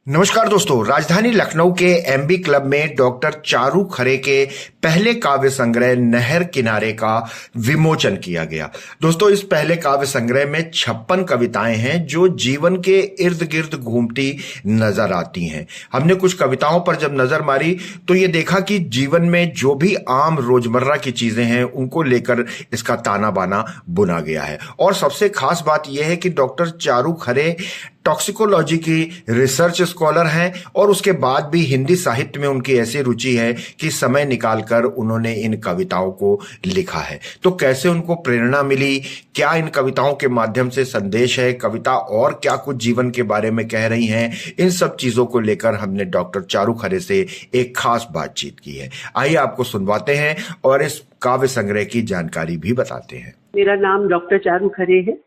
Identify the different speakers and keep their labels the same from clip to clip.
Speaker 1: नमस्कार दोस्तों, राजधानी लखनऊ के एमबी क्लब में डॉक्टर चारू खरे के पहले काव्य संग्रह नहर किनारे का विमोचन किया गया। दोस्तों, इस पहले काव्य संग्रह में 56 कविताएं हैं जो जीवन के इर्द गिर्द घूमती नजर आती हैं। हमने कुछ कविताओं पर जब नजर मारी तो ये देखा कि जीवन में जो भी आम रोजमर्रा की चीजें हैं उनको लेकर इसका ताना बाना बुना गया है। और सबसे खास बात यह है कि डॉक्टर चारू खरे टॉक्सिकोलॉजी की रिसर्च स्कॉलर हैं और उसके बाद भी हिंदी साहित्य में उनकी ऐसी रुचि है कि समय निकालकर उन्होंने इन कविताओं को लिखा है। तो कैसे उनको प्रेरणा मिली, क्या इन कविताओं के माध्यम से संदेश है, कविता और क्या कुछ जीवन के बारे में कह रही हैं, इन सब चीजों को लेकर हमने डॉक्टर चारू खरे से एक खास बातचीत की है। आइए आपको सुनवाते हैं और इस काव्य संग्रह की जानकारी भी बताते हैं।
Speaker 2: मेरा नाम डॉक्टर चारू खरे है।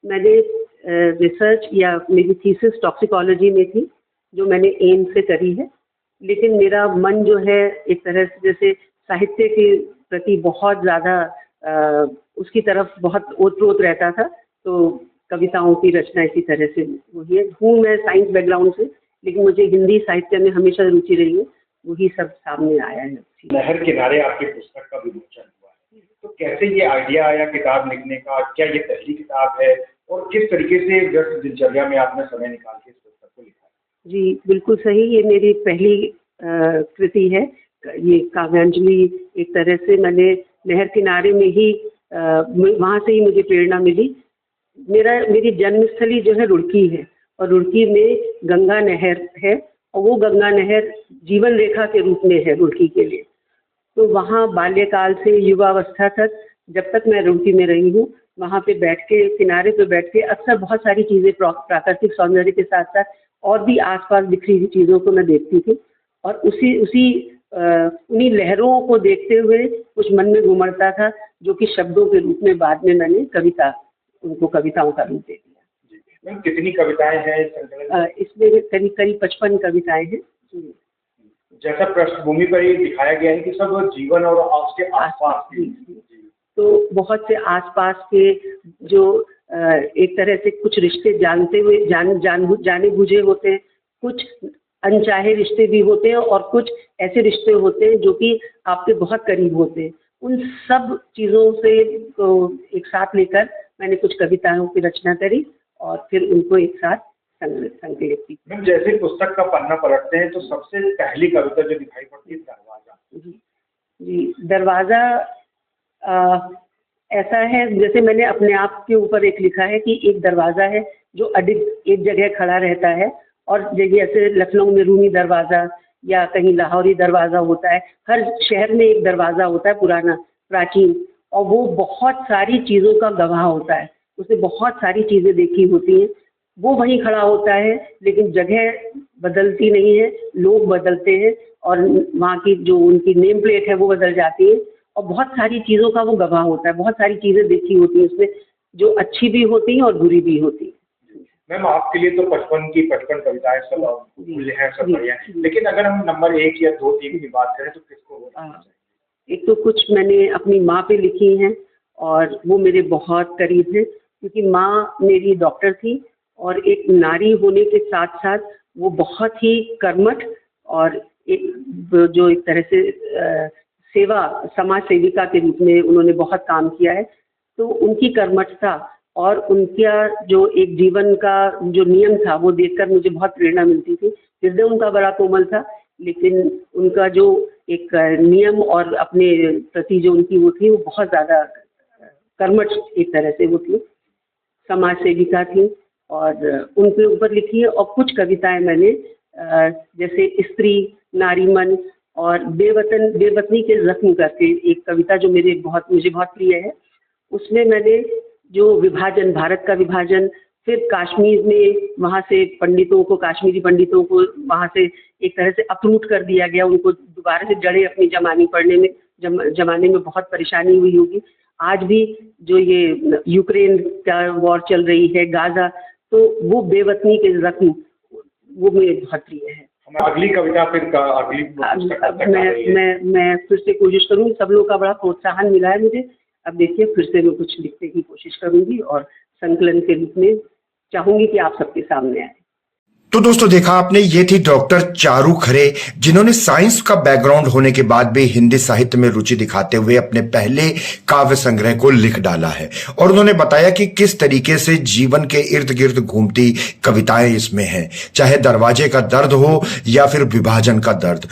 Speaker 2: मैंने रिसर्च या मेरी थीसिस टॉक्सिकोलॉजी में थी जो मैंने एम्स से करी है, लेकिन मेरा मन जो है एक तरह से जैसे साहित्य के प्रति बहुत ज़्यादा उसकी तरफ बहुत ओत-प्रोत रहता था, तो कविताओं की रचना इसी तरह से हुई है। हूँ मैं साइंस बैकग्राउंड से, लेकिन मुझे हिंदी साहित्य में हमेशा रुचि रही है, वही सब सामने आया है।
Speaker 3: नहर किनारे आपकी पुस्तक का विमोचन हुआ है, तो कैसे ये आइडिया आया किताब लिखने का? क्या ये पहली किताब है और किस तरीके से व्यस्त दिनचर्या में आपने समय निकाल के इस पुस्तक को लिखा है?
Speaker 2: जी बिल्कुल सही, ये मेरी पहली कृति है। ये काव्यांजलि एक तरह से मैंने नहर किनारे में ही वहाँ से ही मुझे प्रेरणा मिली। मेरी जन्मस्थली जो है रुड़की है और रुड़की में गंगा नहर है और वो गंगा नहर जीवन रेखा के रूप में है रुड़की के लिए। तो वहाँ बाल्यकाल से युवावस्था तक जब तक मैं रुड़की में रही हूँ, वहाँ पे बैठ के किनारे पे बैठ के अक्सर बहुत सारी चीज़ें प्राकृतिक सौंदर्य के साथ साथ और भी आसपास बिखरी हुई चीज़ों को मैं देखती थी और उन्हीं लहरों को देखते हुए कुछ मन में घुमड़ता था, जो कि शब्दों के रूप में बाद में मैंने उनको कविताओं का रूप दे दिया।
Speaker 3: मैम, कितनी कविताएं हैं इस संकलन में?
Speaker 2: इसमें करीब 55 कविताएं हैं।
Speaker 3: जैसा पृष्ठभूमि पर ही दिखाया गया है कि सब जीवन और उसके आसपास की,
Speaker 2: तो बहुत से आसपास के जो एक तरह से कुछ रिश्ते जानते हुए जाने बुझे होते हैं, कुछ अनचाहे रिश्ते भी होते हैं और कुछ ऐसे रिश्ते होते हैं जो कि आपके बहुत करीब होते हैं। उन सब चीज़ों से एक साथ लेकर मैंने कुछ कविताओं की रचना करी और फिर उनको एक साथ संकलित की।
Speaker 3: मैम, जैसे पुस्तक का पन्ना पलटते हैं तो सबसे पहली कविता जो दिखाई पड़ती है दरवाजा।
Speaker 2: जी, दरवाजा ऐसा है जैसे मैंने अपने आप के ऊपर एक लिखा है कि एक दरवाज़ा है जो अडिग एक जगह खड़ा रहता है और जैसे लखनऊ में रूमी दरवाज़ा या कहीं लाहौरी दरवाज़ा होता है, हर शहर में एक दरवाज़ा होता है पुराना प्राचीन, और वो बहुत सारी चीज़ों का गवाह होता है, उसने बहुत सारी चीज़ें देखी होती हैं। वो वहीं खड़ा होता है लेकिन जगह बदलती नहीं है, लोग बदलते हैं और वहाँ की जो उनकी नेम प्लेट है वो बदल जाती है और बहुत सारी चीज़ों का वो गवाह होता है। बहुत सारी चीज़ें देखी होती हैं उसमें, जो अच्छी भी होती हैं और बुरी भी होती हैं।
Speaker 3: मैम, आपके लिए तो 55 कविताएं सब मूल्य हैं, सब बढ़िया है, लेकिन अगर हम नंबर 1 या 2, 3 की बात करें तो किसको होना चाहिए?
Speaker 2: एक तो कुछ मैंने अपनी माँ पे लिखी हैं और वो मेरे बहुत करीब है, क्योंकि माँ मेरी डॉक्टर थी और एक नारी होने के साथ साथ वो बहुत ही कर्मठ और जो एक तरह से समाज सेविका के रूप में उन्होंने बहुत काम किया है। तो उनकी कर्मठता और उनका जो एक जीवन का जो नियम था वो देखकर मुझे बहुत प्रेरणा मिलती थी। हृदय उनका बड़ा कोमल था, लेकिन उनका जो एक नियम और अपने प्रति जो उनकी वो थी वो बहुत ज़्यादा कर्मठ एक तरह से वो थी, समाज सेविका थी और उनके ऊपर लिखी है। और कुछ कविताएं मैंने जैसे स्त्री, नारीमन और बेवतनी के जख्म करके एक कविता जो मुझे बहुत प्रिय है, उसमें मैंने जो विभाजन, भारत का विभाजन, फिर कश्मीर में वहाँ से कश्मीरी पंडितों को वहाँ से एक तरह से अपरूट कर दिया गया, उनको दोबारा से जड़ें अपनी जमाने में बहुत परेशानी हुई होगी। आज भी जो ये यूक्रेन का वॉर चल रही है, गाजा, तो वो बेवतनी के जख्म वो मुझे बहुत प्रिय है।
Speaker 3: अगली कविता फिर
Speaker 2: मैं फिर से कोशिश करूँगी। सब लोगों का बड़ा प्रोत्साहन मिला है मुझे। अब देखिए फिर से मैं कुछ लिखने की कोशिश करूँगी और संकलन के रूप में चाहूँगी कि आप सबके सामने आए।
Speaker 1: तो दोस्तों देखा आपने, ये थी डॉक्टर चारू खरे, जिन्होंने साइंस का बैकग्राउंड होने के बाद भी हिंदी साहित्य में रुचि दिखाते हुए अपने पहले काव्य संग्रह को लिख डाला है। और उन्होंने बताया कि किस तरीके से जीवन के इर्द गिर्द घूमती कविताएं इसमें हैं, चाहे दरवाजे का दर्द हो या फिर विभाजन का दर्द।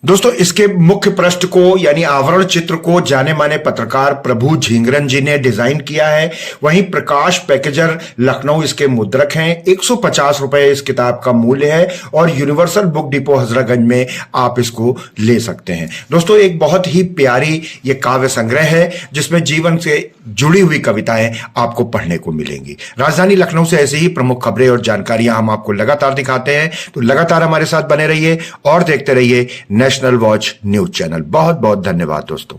Speaker 1: दोस्तों इसके मुख्य पृष्ठ को यानी आवरण चित्र को जाने माने पत्रकार प्रभु झिंगरन जी ने डिजाइन किया है। वहीं प्रकाश पैकेजर लखनऊ इसके मुद्रक हैं। 150 रुपए इस किताब का मूल्य है और यूनिवर्सल बुक डिपो हजरागंज में आप इसको ले सकते हैं। दोस्तों एक बहुत ही प्यारी ये काव्य संग्रह है जिसमें जीवन से जुड़ी हुई कविताएं आपको पढ़ने को मिलेंगी। राजधानी लखनऊ से ऐसी ही प्रमुख खबरें और जानकारियां हम आपको लगातार दिखाते हैं, तो लगातार हमारे साथ बने रहिए और देखते रहिए नेशनल वॉच न्यूज चैनल। बहुत बहुत धन्यवाद दोस्तों।